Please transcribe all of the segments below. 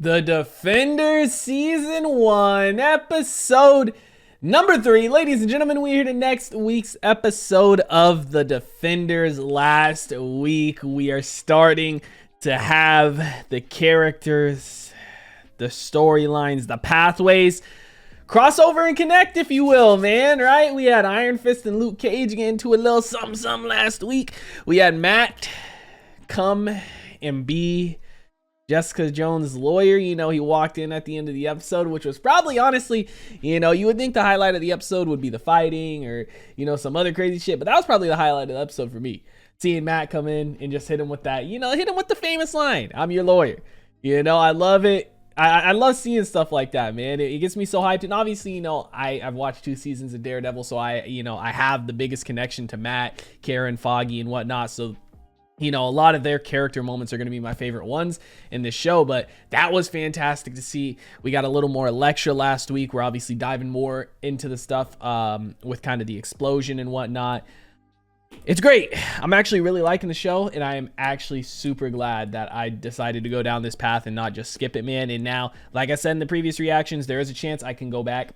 The Defenders Season 1, Episode number 3. Ladies and gentlemen, we're here to next week's episode of The Defenders. Last week, we are starting to have the characters, the storylines, the pathways crossover and connect, if you will, man, right? We had Iron Fist and Luke Cage get into a little something last week. We had Matt come and be Jessica Jones' lawyer. You know, he walked in at the end of the episode, which was probably, honestly, you know, you would think the highlight of the episode would be the fighting or, you know, some other crazy shit, but that was probably the highlight of the episode for me. Seeing Matt come in and just hit him with that, you know, hit him with the famous line, "I'm your lawyer." You know, I love it. I love seeing stuff like that, man. It gets me so hyped. And obviously, you know, I've watched 2 seasons of Daredevil, so I have the biggest connection to Matt, Karen, Foggy, and whatnot. So, you know, a lot of their character moments are going to be my favorite ones in this show, but that was fantastic to see. We got a little more Elektra last week. We're obviously diving more into the stuff with kind of the explosion and whatnot. It's great. I'm actually really liking the show, and I am actually super glad that I decided to go down this path and not just skip it, man. And now, like I said in the previous reactions, there is a chance I can go back,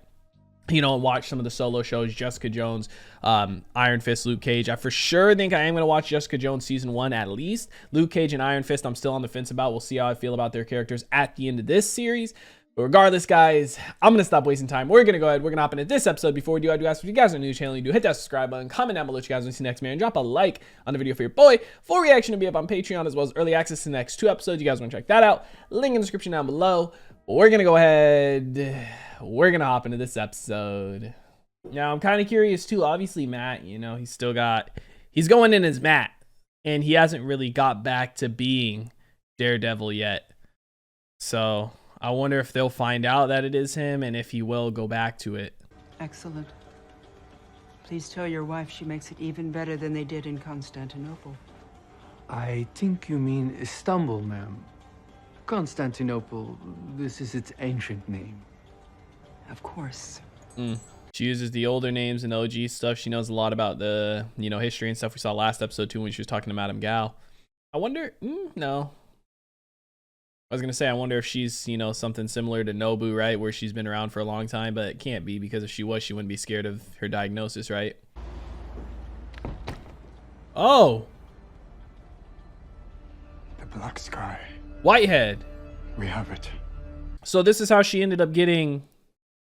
you know, and watch some of the solo shows, Jessica Jones, Iron Fist, Luke Cage. I for sure think I am going to watch Jessica Jones season 1 at least. Luke Cage and Iron Fist, I'm still on the fence about. We'll see how I feel about their characters at the end of this series. But regardless, guys, I'm going to stop wasting time. We're going to go ahead. We're going to hop into this episode. Before we do, I do ask if you guys are new to the channel, you do hit that subscribe button, comment down below what you guys want to see next, man, and drop a like on the video for your boy. Full reaction to be up on Patreon, as well as early access to the next 2 episodes. You guys want to check that out. Link in the description down below. But we're going to go ahead. We're going to hop into this episode. Now, I'm kind of curious too. Obviously, Matt, you know, he's going in as Matt, and he hasn't really got back to being Daredevil yet. So I wonder if they'll find out that it is him and if he will go back to it. Excellent. Please tell your wife she makes it even better than they did in Constantinople. I think you mean Istanbul, ma'am. Constantinople, this is its ancient name. Of course. She uses the older names and OG stuff. She knows a lot about the, you know, history and stuff we saw last episode too when she was talking to Madame Gal. I wonder, no. I was going to say, I wonder if she's, you know, something similar to Nobu, right? Where she's been around for a long time, but it can't be, because if she was, she wouldn't be scared of her diagnosis, right? Oh! The black sky. Whitehead. We have it. So this is how she ended up getting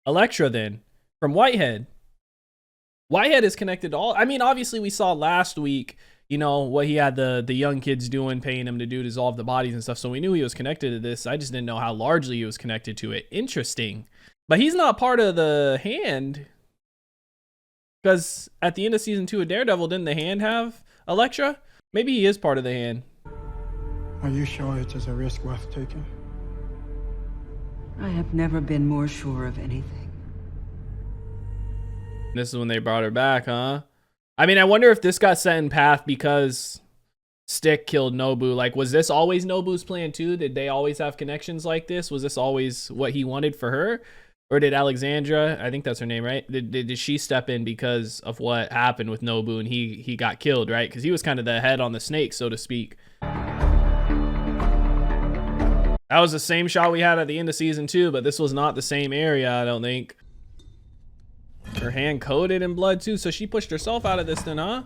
Elektra then, from Whitehead. Whitehead is connected to all. I mean, obviously we saw last week, you know, what he had the young kids doing, paying him to do dissolve the bodies and stuff. So we knew he was connected to this. I just didn't know how largely he was connected to it. Interesting. But he's not part of the Hand, because at the end of season 2 of Daredevil, didn't the Hand have Elektra? Maybe he is part of the Hand. Are you sure it is a risk worth taking? I have never been more sure of anything. This is when they brought her back, huh? I mean, I wonder if this got set in path because Stick killed Nobu. Like, was this always Nobu's plan too? Did they always have connections like this? Was this always what he wanted for her? Or did Alexandra, I think that's her name, right? Did she step in because of what happened with Nobu and he got killed, right? Because he was kind of the head on the snake, so to speak. That was the same shot we had at the end of season 2, but this was not the same area, I don't think. Her hand coated in blood too, so she pushed herself out of this then, huh?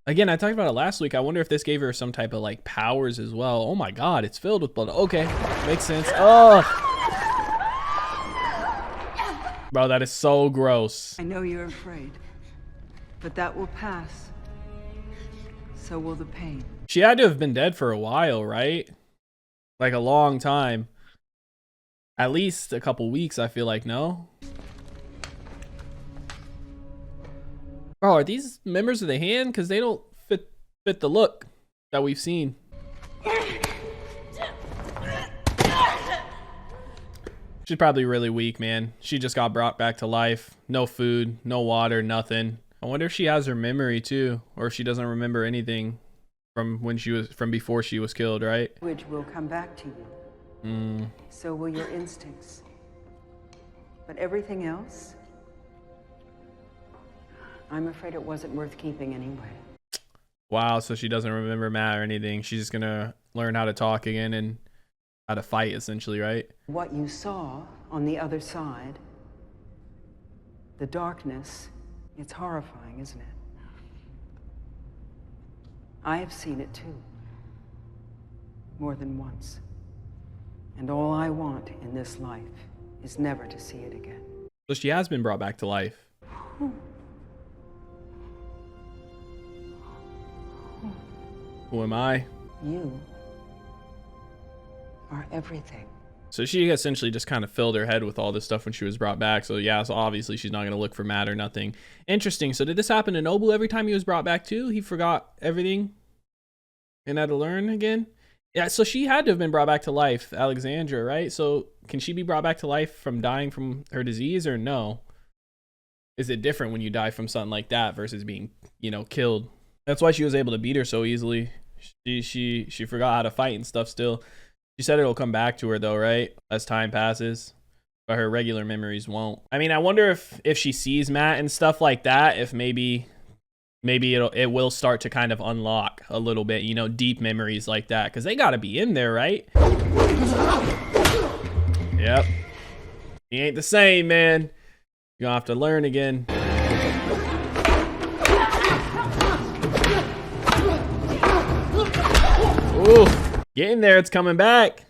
Again, I talked about it last week. I wonder if this gave her some type of like powers as well. Oh my god, it's filled with blood. Okay, makes sense. Oh, bro, that is so gross. I know you're afraid, but that will pass. So will the pain. She had to have been dead for a while, right? Like a long time. At least a couple weeks, I feel like, no? Bro, are these members of the Hand? Because they don't fit the look that we've seen. She's probably really weak, man. She just got brought back to life. No food, no water, nothing. I wonder if she has her memory too, or if she doesn't remember anything from when from before she was killed, right? Which will come back to you. So will your instincts. But everything else, I'm afraid it wasn't worth keeping anyway. Wow, so she doesn't remember Matt or anything. She's just gonna learn how to talk again and how to fight, essentially, right? What you saw on the other side, the darkness, it's horrifying, isn't it? I have seen it too. More than once. And all I want in this life is never to see it again. So she has been brought back to life. Who am I? You are everything. So she essentially just kind of filled her head with all this stuff when she was brought back. So yeah, so obviously she's not going to look for Matt or nothing. Interesting. So did this happen to Nobu every time he was brought back too? He forgot everything and had to learn again? Yeah, so she had to have been brought back to life, Alexandra, right? So can she be brought back to life from dying from her disease or no? Is it different when you die from something like that versus being, you know, killed? That's why she was able to beat her so easily. She forgot how to fight and stuff still. She said it'll come back to her though, right? As time passes. But her regular memories won't. I mean, I wonder if she sees Matt and stuff like that, if maybe it will start to kind of unlock a little bit, you know, deep memories like that, because they got to be in there, right? Yep. He ain't the same, man. You're gonna have to learn again. Ooh, get in there, it's coming back.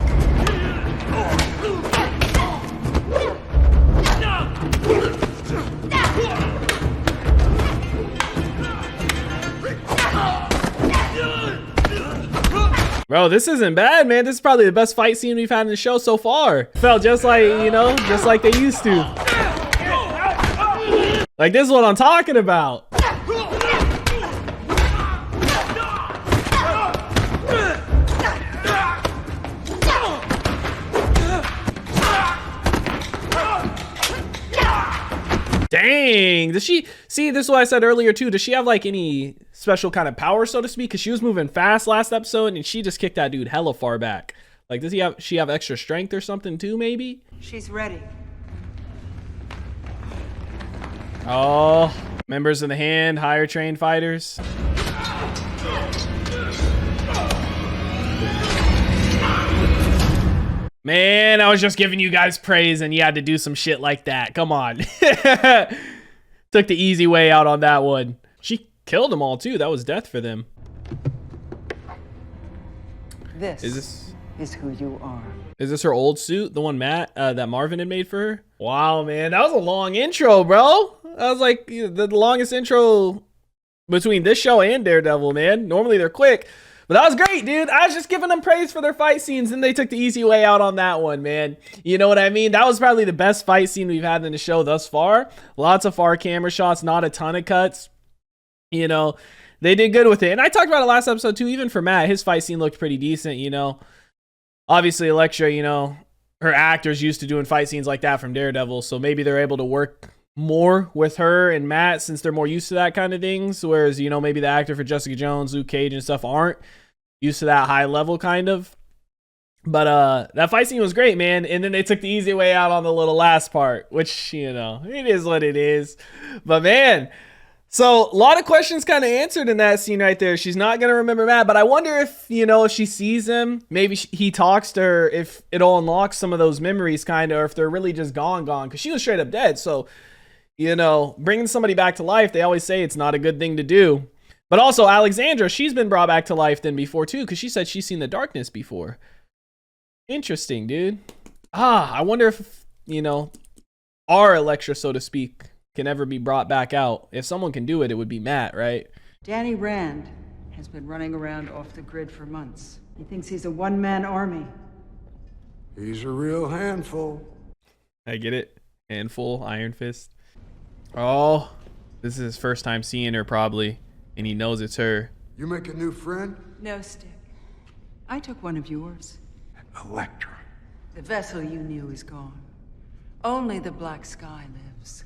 Bro, this isn't bad, man. This is probably the best fight scene we've had in the show so far. Felt just like, you know, just like they used to. Like, this is what I'm talking about. Dang. Does she see, this is what I said earlier too, does she have like any special kind of power, so to speak? Because she was moving fast last episode and she just kicked that dude hella far back. Like, does she have extra strength or something too, maybe? She's ready. Oh, members of the Hand, higher trained fighters. Man, I was just giving you guys praise and you had to do some shit like that. Come on. Took the easy way out on that one. She killed them all too. That was death for them. This is who you are. Is this her old suit? The one that Marvin had made for her? Wow, man. That was a long intro, bro. That was like the longest intro between this show and Daredevil, man. Normally they're quick. But that was great, dude. I was just giving them praise for their fight scenes, and they took the easy way out on that one, man. You know what I mean? That was probably the best fight scene we've had in the show thus far. Lots of far camera shots, not a ton of cuts. You know, they did good with it. And I talked about it last episode, too. Even for Matt, his fight scene looked pretty decent, you know. Obviously, Elektra, you know, her actor's used to doing fight scenes like that from Daredevil, so maybe they're able to work more with her and Matt since they're more used to that kind of things, whereas, you know, maybe the actor for Jessica Jones, Luke Cage and stuff aren't used to that high level kind of. But that fight scene was great, man, and then they took the easy way out on the little last part, which, you know, it is what it is. But man, so a lot of questions kind of answered in that scene right there. She's not gonna remember Matt, but I wonder if, you know, if she sees him, maybe he talks to her, if it'll unlock some of those memories kind of, or if they're really just gone because she was straight up dead. So, you know, bringing somebody back to life, they always say it's not a good thing to do. But also, Alexandra, she's been brought back to life then before, too, because she said she's seen the darkness before. Interesting, dude. I wonder if, you know, our Elektra, so to speak, can ever be brought back out. If someone can do it, it would be Matt, right? Danny Rand has been running around off the grid for months. He thinks he's a one-man army. He's a real handful. I get it. Handful, Iron Fist. Oh, this is his first time seeing her probably, and he knows it's her. You make a new friend? No, Stick. I took one of yours. Elektra. The vessel you knew is gone. Only the Black Sky lives.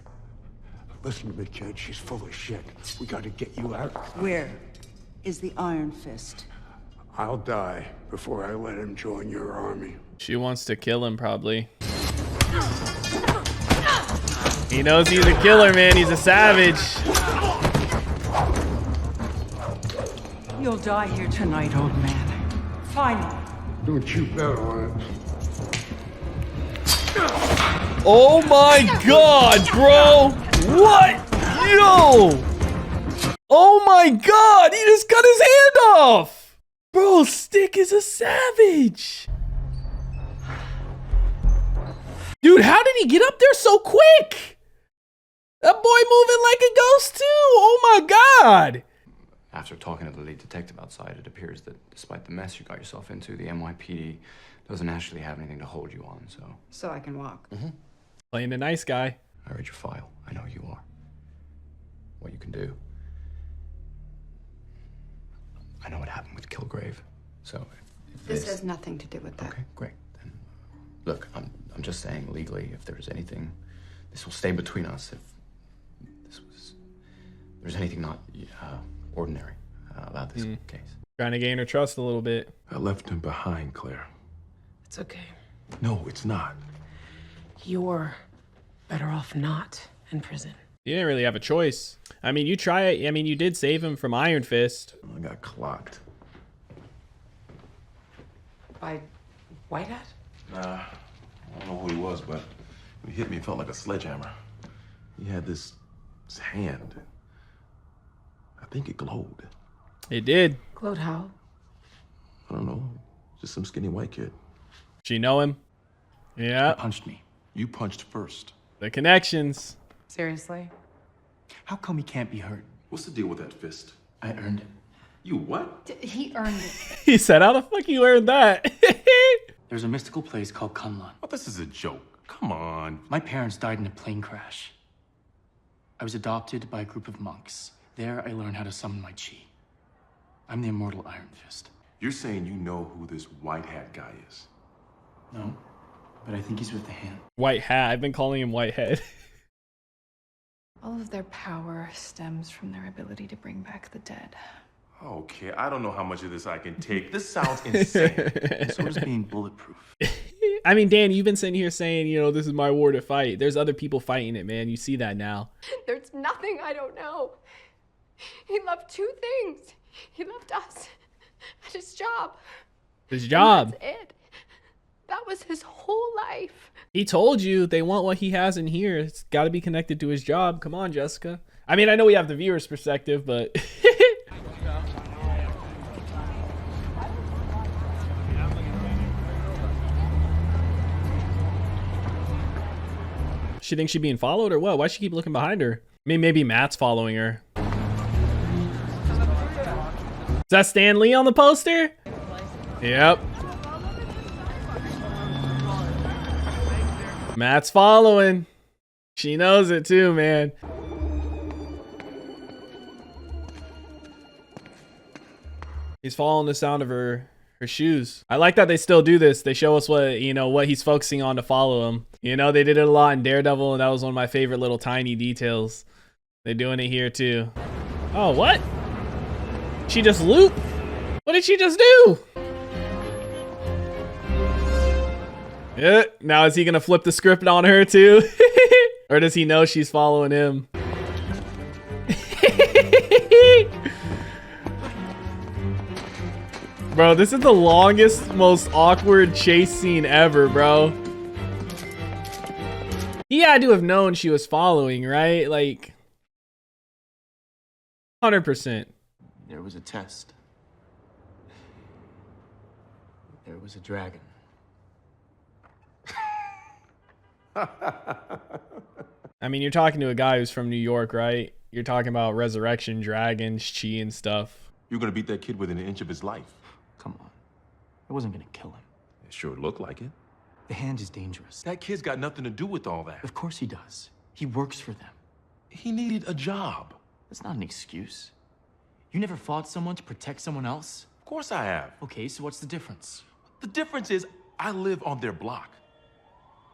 Listen to me, kid. She's full of shit. We gotta get you out. Where is the Iron Fist? I'll die before I let him join your army. She wants to kill him probably. He knows he's a killer, man. He's a savage. You'll die here tonight, old man. Fine. Don't you bet on it. Oh my god, bro! What? Yo! Oh my god, he just cut his hand off! Bro, Stick is a savage! Dude, how did he get up there so quick? That boy moving like a ghost too! Oh my god! After talking to the lead detective outside, it appears that despite the mess you got yourself into, the NYPD doesn't actually have anything to hold you on, so... So I can walk. Playing the nice guy. I read your file. I know who you are. What you can do. I know what happened with Kilgrave, so if This has nothing to do with that. Okay, great. Then, look, I'm just saying legally, if there's anything, this will stay between us. If there's anything not ordinary about this case. Trying to gain her trust a little bit. I left him behind, Claire. It's okay. No, it's not. You're better off not in prison. You didn't really have a choice. I mean, you try it. I mean, you did save him from Iron Fist. I got clocked. By White Hat? Nah, I don't know who he was, but when he hit me, it felt like a sledgehammer. He had this hand. I think it glowed. It did. Glowed how? I don't know. Just some skinny white kid. She know him? Yeah. Punched me. You punched first. The connections. Seriously? How come he can't be hurt? What's the deal with that fist? I earned it. You what? He earned it. He said, how the fuck you earned that? There's a mystical place called Kunlun. Oh, this is a joke. Come on. My parents died in a plane crash. I was adopted by a group of monks. There, I learned how to summon my chi. I'm the immortal Iron Fist. You're saying you know who this white hat guy is? No, but I think he's with the hand. White hat. I've been calling him Whitehead. All of their power stems from their ability to bring back the dead. Okay, I don't know how much of this I can take. This sounds insane. So is being bulletproof. I mean, Dan, you've been sitting here saying, you know, this is my war to fight. There's other people fighting it, man. You see that now. There's nothing I don't know. He loved two things. He loved us and his job. His job. That's it. That was his whole life. He told you they want what he has in here. It's got to be connected to his job. Come on, Jessica. I mean, I know we have the viewer's perspective, but... She thinks she's being followed or what? Why she keep looking behind her? I mean, maybe Matt's following her. Is that Stan Lee on the poster? Yep. Matt's following. She knows it too, man. He's following the sound of her shoes. I like that they still do this. They show us what, you know, what he's focusing on to follow him. You know, they did it a lot in Daredevil, and that was one of my favorite little tiny details. They're doing it here too. Oh, what? She just looped? What did she just do? Yeah, now is he gonna flip the script on her too? Or does he know she's following him? Bro, this is the longest, most awkward chase scene ever, bro. He had to have known she was following, right? Like, 100%. There was a test. There was a dragon. I mean, you're talking to a guy who's from New York, right? You're talking about resurrection, dragons, chi, and stuff. You're gonna beat that kid within an inch of his life. Come on. I wasn't gonna kill him. It sure looked like it. The hand is dangerous. That kid's got nothing to do with all that. Of course he does. He works for them. He needed a job. That's not an excuse. You never fought someone to protect someone else? Of course I have. Okay, so what's the difference? The difference is I live on their block.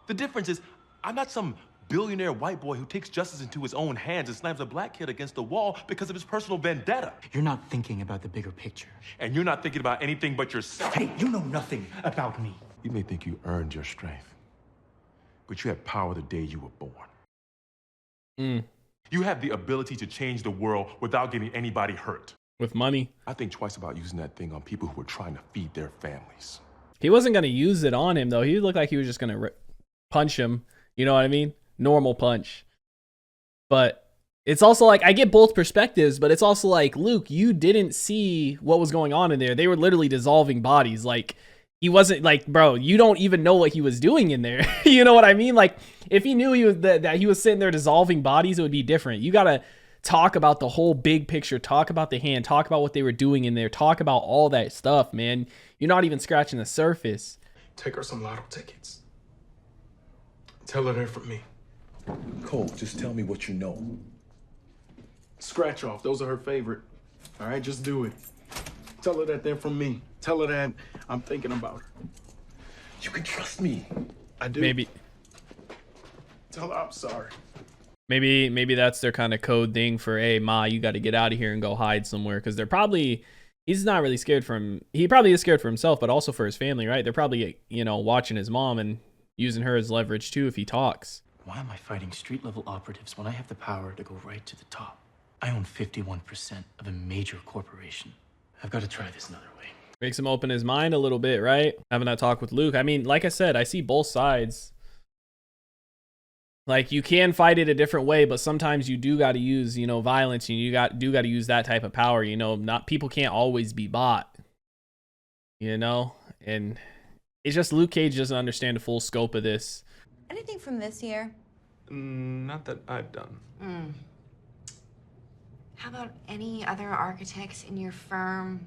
The difference is I'm not some billionaire white boy who takes justice into his own hands and slams a black kid against the wall because of his personal vendetta. You're not thinking about the bigger picture. And you're not thinking about anything but yourself. Hey, you know nothing about me. You may think you earned your strength, but you had power the day you were born. You have the ability to change the world without getting anybody hurt. with money. I think twice about using that thing on people who are trying to feed their families. He wasn't going to use it on him, though. He looked like he was just going to punch him. You know what I mean? Normal punch. But it's also like, I get both perspectives, but it's also like, Luke, you didn't see what was going on in there. They were literally dissolving bodies. Like, he wasn't like, bro, you don't even know what he was doing in there. You know what I mean? Like, if he knew he was that he was sitting there dissolving bodies, it would be different. You got to talk about the whole big picture, talk about the hand, talk about what they were doing in there, talk about all that stuff, man. You're not even scratching the surface. Take her some lotto tickets. Tell her they're from me. Cole, just tell me what you know. Scratch off. Those are her favorite. All right, just do it. Tell her that they're from me. Tell her that I'm thinking about her. You can trust me. I do. Maybe. Tell her I'm sorry. Maybe that's their kind of code thing for, hey, Ma, you got to get out of here and go hide somewhere. Because they're probably, he's not really scared for him. He probably is scared for himself, but also for his family, right? They're probably, you know, watching his mom and using her as leverage too if he talks. Why am I fighting street-level operatives when I have the power to go right to the top? I own 51% of a major corporation. I've got to try this another way. Makes him open his mind a little bit, right? Having that talk with Luke. I mean, like I said, I see both sides. Like, you can fight it a different way, but sometimes you do got to use, you know, violence, and you do got to use that type of power. You know, not people can't always be bought, you know, and it's just Luke Cage doesn't understand the full scope of this. Anything from this year? Not that I've done. How about any other architects in your firm?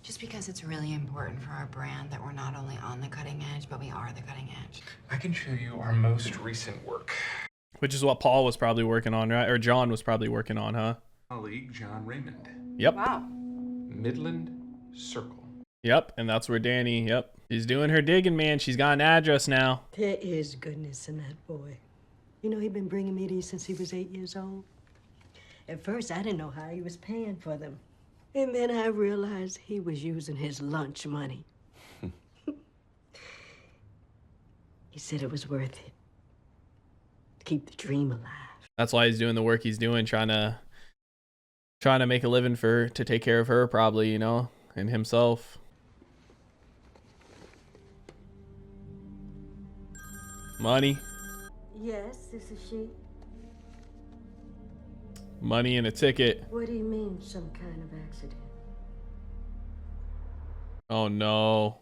Just because it's really important for our brand that we're not only on the cutting edge, but we are the cutting edge. I can show you our most recent work. Which is what Paul was probably working on, right? Or John was probably working on, huh? Colleague John Raymond. Yep. Wow. Midland Circle. Yep, and that's where Danny, yep. She's doing her digging, man. She's got an address now. There is goodness in that boy. You know, he's been bringing me these since he was 8 years old. At first, I didn't know how he was paying for them. And then I realized he was using his lunch money. He said it was worth it. To keep the dream alive. That's why he's doing the work he's doing, trying to make a living to take care of her, probably, you know, and himself. Money. Yes, this is she. Money and a ticket. What do you mean, some kind of accident? Oh no.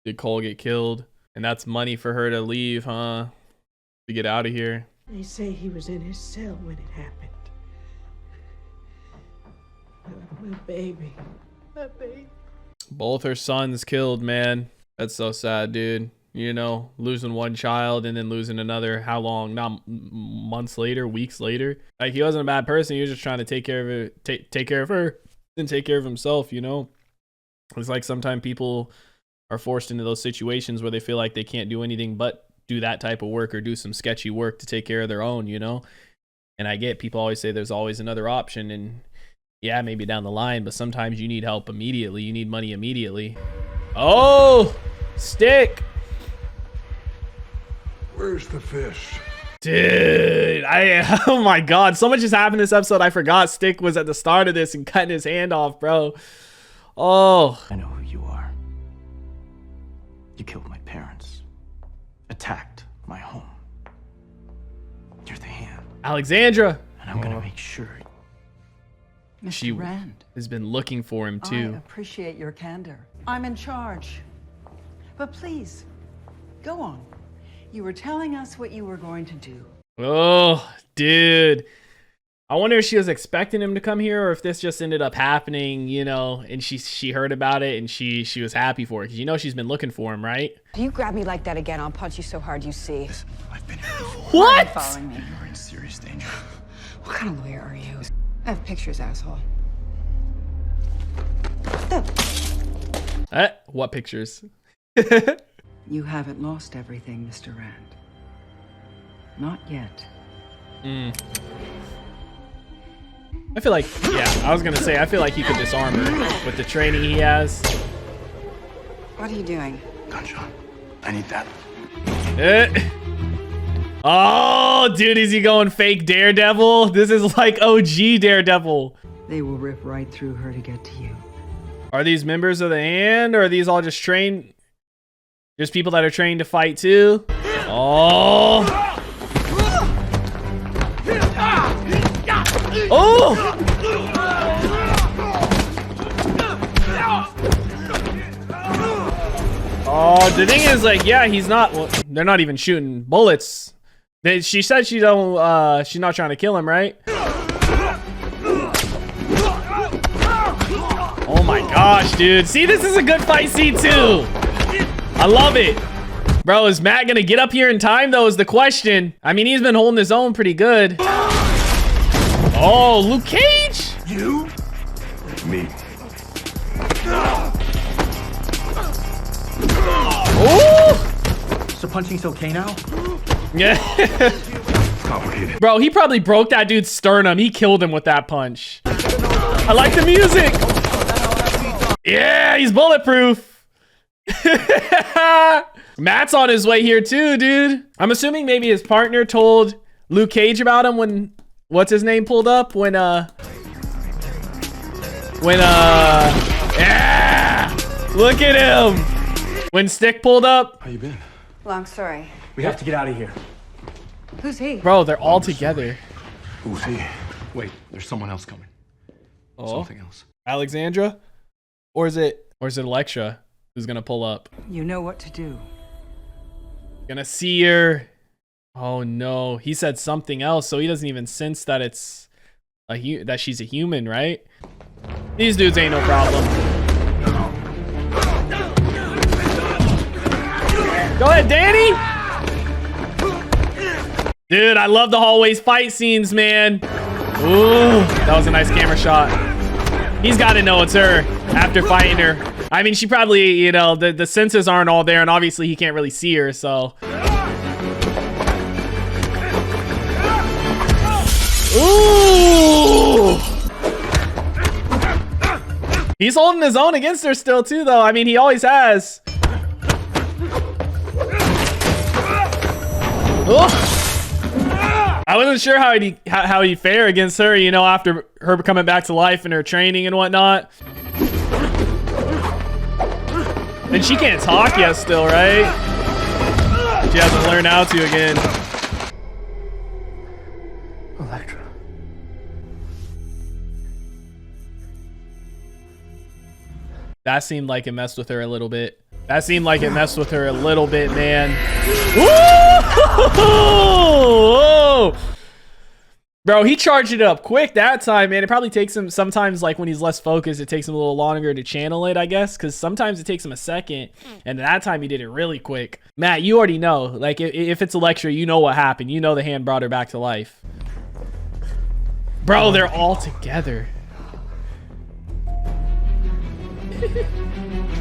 Did Cole get killed? And that's money for her to leave, huh? To get out of here. They say he was in his cell when it happened. My baby. My baby. Both her sons killed, man. That's so sad, dude. You know, losing one child and then losing another. How long? Not months later, weeks later. Like, he wasn't a bad person. He was just trying to take care of it, take care of her, and take care of himself. You know, it's like sometimes people are forced into those situations where they feel like they can't do anything but do that type of work or do some sketchy work to take care of their own. You know, and I get people always say there's always another option, and yeah, maybe down the line, but sometimes you need help immediately. You need money immediately. Oh, Stick. Where's the fish? Dude, oh my God, so much has happened this episode. I forgot Stick was at the start of this and cutting his hand off, bro. Oh. I know who you are. You killed my parents. Attacked my home. You're the hand. Alexandra. And I'm gonna make sure. She Rand, has been looking for him too. I appreciate your candor. I'm in charge. But please, go on. You were telling us what you were going to do. Oh, dude. I wonder if she was expecting him to come here or if this just ended up happening, you know, and she heard about it and she was happy for it. Because you know she's been looking for him, right? If you grab me like that again, I'll punch you so hard you see. Listen, I've been here before. Why are you What? following me? You're in serious danger. What kind of lawyer are you? I have pictures, asshole. What pictures? You haven't lost everything, Mr. Rand. Not yet. I feel like, yeah, I was gonna say, I feel like he could disarm her with the training he has. What are you doing? Gunshot. I need that. Oh, dude, is he going fake Daredevil? This is like OG Daredevil. They will rip right through her to get to you. Are these members of the Hand, or are these all just trained? Just people that are trained to fight too? Oh! Oh! Oh, the thing is, like, yeah, he's not. Well, they're not even shooting bullets. She said she don't. She's not trying to kill him, right? Oh my gosh, dude! See, this is a good fight scene too. I love it, bro. Is Matt gonna get up here in time though? Is the question. I mean, he's been holding his own pretty good. Oh, Luke Cage! You? Me. Oh! So punching's okay now? Yeah. Complicated. Bro, he probably broke that dude's sternum. He killed him with that punch. I like the music. Yeah, he's bulletproof. Matt's on his way here too, dude. I'm assuming maybe his partner told Luke Cage about him when what's his name pulled up when yeah, look at him when Stick pulled up. How you been? Long story. We have to get out of here. Who's he? Bro, they're all together. Who's he? Wait, there's someone else coming. Something else. Alexandra? Or is it Elektra who's gonna pull up? You know what to do. Gonna see her. Oh no, he said something else, so he doesn't even sense that it's that she's a human, right? These dudes ain't no problem. Go ahead, Danny. Dude, I love the hallways fight scenes, man. Ooh, that was a nice camera shot. He's got to know it's her after fighting her. I mean, she probably, you know, the senses aren't all there, and obviously he can't really see her, so. Ooh! He's holding his own against her still, too, though. I mean, he always has. Oh! I wasn't sure how he'd fare against her, you know, after her coming back to life and her training and whatnot. And she can't talk yet still, right? She hasn't learned how to again. Elektra. That seemed like it messed with her a little bit. That seemed like it messed with her a little bit, man. Whoa! Bro, he charged it up quick that time, man. It probably takes him sometimes, like when he's less focused, it takes him a little longer to channel it, I guess, because sometimes it takes him a second, and that time he did it really quick. Matt, you already know, like if it's Elektra, you know what happened. You know the Hand brought her back to life. Bro, they're all together.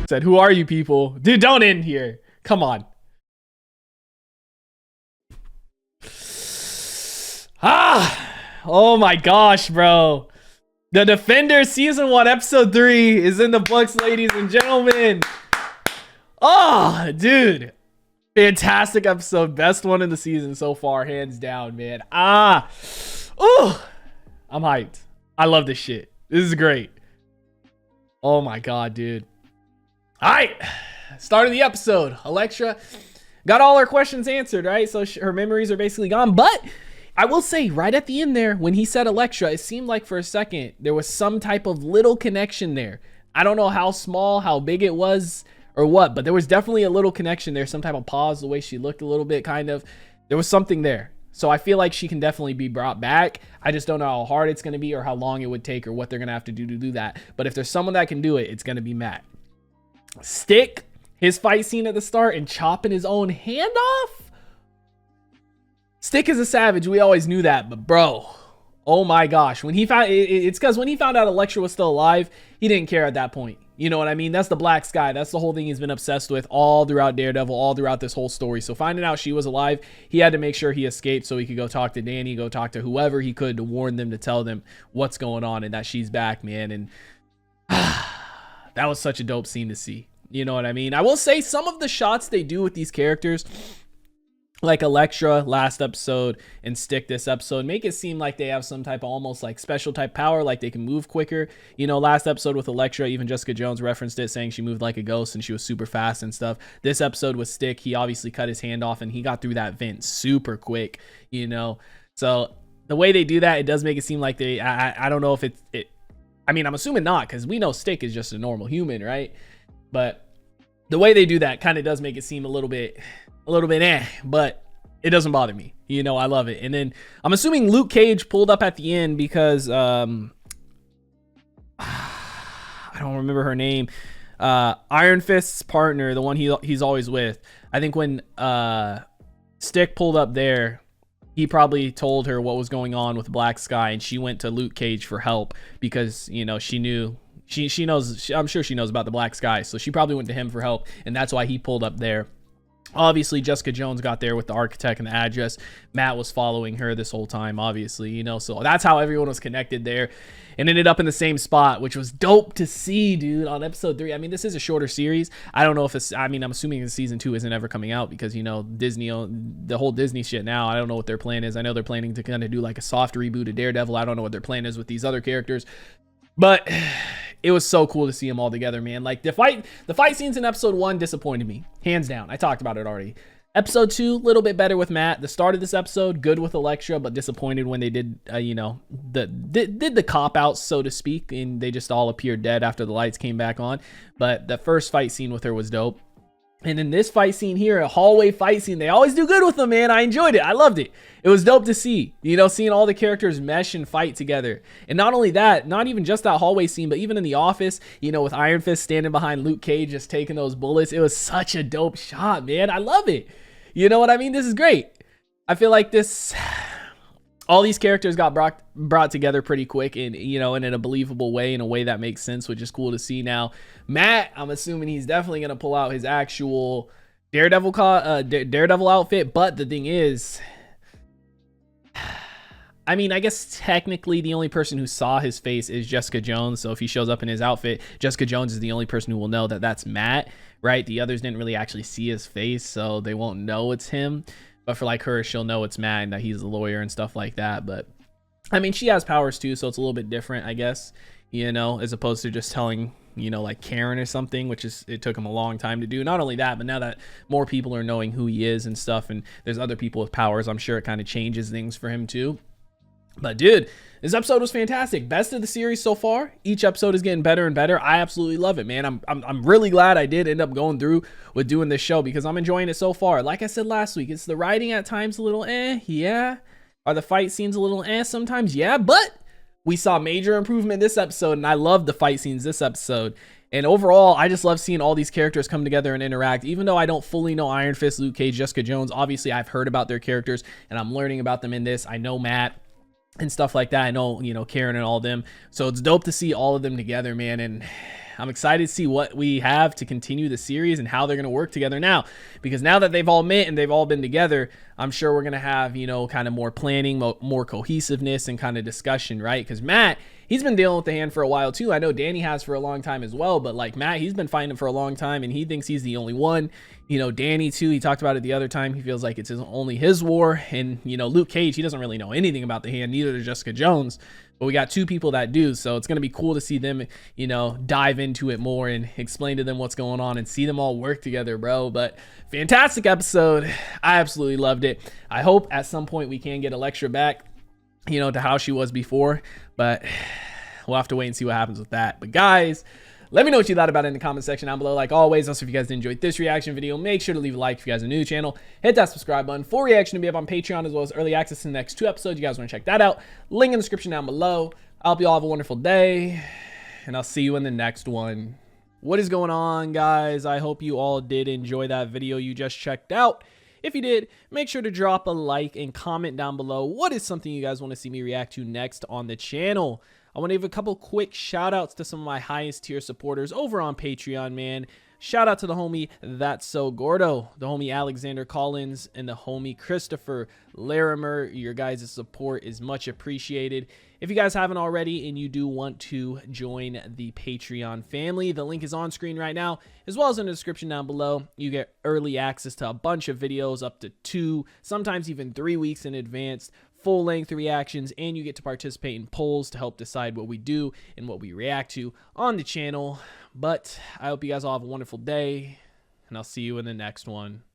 Said, who are you people? Dude, don't end here. Come on. Oh my gosh, bro. The Defenders Season 1, Episode 3 is in the books, ladies and gentlemen. Oh, dude. Fantastic episode. Best one in the season so far, hands down, man. Oh, I'm hyped. I love this shit. This is great. Oh my God, dude. All right, start of the episode. Elektra got all her questions answered, right? So her memories are basically gone. But I will say, right at the end there, when he said Elektra, it seemed like for a second there was some type of little connection there. I don't know how small, how big it was, or what, but there was definitely a little connection there. Some type of pause, the way she looked a little bit, kind of. There was something there. So I feel like she can definitely be brought back. I just don't know how hard it's going to be or how long it would take or what they're going to have to do that. But if there's someone that can do it, it's going to be Matt. Stick, his fight scene at the start and chopping his own hand off. Stick is a savage. We always knew that. But bro, oh my gosh. When he found it's because when he found out Elektra was still alive, he didn't care at that point. You know what I mean? That's the black sky. That's the whole thing he's been obsessed with all throughout Daredevil, all throughout this whole story. So finding out she was alive, he had to make sure he escaped so he could go talk to Danny, go talk to whoever he could to warn them, to tell them what's going on and that she's back, man. And that was such a dope scene to see. You know what I mean? I will say some of the shots they do with these characters like Elektra last episode and Stick this episode, make it seem like they have some type of almost like special type power, like they can move quicker. You know, last episode with Elektra, even Jessica Jones referenced it, saying she moved like a ghost and she was super fast and stuff. This episode with Stick, he obviously cut his hand off and he got through that vent super quick, you know. So the way they do that, it does make it seem like they, I don't know if it I mean, I'm assuming not, because we know Stick is just a normal human, right? But the way they do that kind of does make it seem a little bit but it doesn't bother me. You know, I love it. And then I'm assuming Luke Cage pulled up at the end because I don't remember her name. Iron Fist's partner, the one he's always with. I think when Stick pulled up there, he probably told her what was going on with Black Sky, and she went to Luke Cage for help because, you know, she knew she knows, I'm sure she knows about the Black Sky, so she probably went to him for help, and that's why he pulled up there. Obviously, Jessica Jones got there with the architect and the address. Matt was following her this whole time, obviously, you know, so that's how everyone was connected there and ended up in the same spot, which was dope to see, dude, on episode 3. I mean, this is a shorter series. I don't know if it's, I mean, I'm assuming the season 2 isn't ever coming out because, you know, Disney, the whole Disney shit now, I don't know what their plan is. I know they're planning to kind of do like a soft reboot of Daredevil. I don't know what their plan is with these other characters, but it was so cool to see them all together, man. Like the fight scenes in episode 1 disappointed me, hands down. I talked about it already. Episode 2, a little bit better with Matt. The start of this episode, good with Elektra, but disappointed when they did, you know, did the cop outs, so to speak, and they just all appeared dead after the lights came back on. But the first fight scene with her was dope. And then this fight scene here, a hallway fight scene, they always do good with them, man. I enjoyed it. I loved it. It was dope to see, you know, seeing all the characters mesh and fight together. And not only that, not even just that hallway scene, but even in the office, you know, with Iron Fist standing behind Luke Cage, just taking those bullets. It was such a dope shot, man. I love it. You know what I mean? This is great. I feel like all these characters got brought together pretty quick and, you know, and in a believable way, in a way that makes sense, which is cool to see. Now Matt, I'm assuming he's definitely going to pull out his actual Daredevil outfit, but the thing is, I mean, I guess technically the only person who saw his face is Jessica Jones. So if he shows up in his outfit, Jessica Jones is the only person who will know that that's Matt, right? The others didn't really actually see his face, so they won't know it's him. But for like her, she'll know it's Matt and that he's a lawyer and stuff like that. But I mean, she has powers too, so it's a little bit different, I guess, you know, as opposed to just telling, you know, like Karen or something, which is, it took him a long time to do. Not only that, but now that more people are knowing who he is and stuff, and there's other people with powers, I'm sure it kind of changes things for him too. But dude, this episode was fantastic. Best of the series so far. Each episode is getting better and better. I absolutely love it, man. I'm really glad I did end up going through with doing this show because I'm enjoying it so far. Like I said last week, it's the writing at times a little yeah. Are the fight scenes a little sometimes? Yeah, but we saw major improvement this episode, and I love the fight scenes this episode. And overall, I just love seeing all these characters come together and interact. Even though I don't fully know Iron Fist, Luke Cage, Jessica Jones, obviously I've heard about their characters, and I'm learning about them in this. I know Matt and stuff like that. I know, you know, Karen and all them. So it's dope to see all of them together, man. And I'm excited to see what we have to continue the series and how they're going to work together now. Because now that they've all met and they've all been together, I'm sure we're going to have, you know, kind of more planning, more cohesiveness and kind of discussion, right? Because Matt, he's been dealing with the hand for a while too. I know Danny has for a long time as well, but like Matt, he's been fighting for a long time and he thinks he's the only one. You know, Danny too, he talked about it the other time. He feels like it's only his war. And, you know, Luke Cage, he doesn't really know anything about the hand, neither does Jessica Jones. But we got two people that do. So it's going to be cool to see them, you know, dive into it more and explain to them what's going on and see them all work together, bro. But fantastic episode. I absolutely loved it. I hope at some point we can get Elektra back, you know, to how she was before. But we'll have to wait and see what happens with that. But guys, let me know what you thought about it in the comment section down below. Like always, also if you guys enjoyed this reaction video, make sure to leave a like if you guys are new to the channel. Hit that subscribe button for reaction to be up on Patreon, as well as early access to the next 2 episodes. You guys want to check that out. Link in the description down below. I hope you all have a wonderful day, and I'll see you in the next one. What is going on, guys? I hope you all did enjoy that video you just checked out. If you did, make sure to drop a like and comment down below. What is something you guys want to see me react to next on the channel? I want to give a couple quick shout outs to some of my highest tier supporters over on Patreon, man. Shout out to the homie That's So Gordo, the homie Alexander Collins, and the homie Christopher Larimer. Your guys' support is much appreciated. If you guys haven't already and you do want to join the Patreon family, the link is on screen right now, as well as in the description down below. You get early access to a bunch of videos up to 2, sometimes even 3 weeks in advance, full-length reactions, and you get to participate in polls to help decide what we do and what we react to on the channel. But I hope you guys all have a wonderful day, and I'll see you in the next one.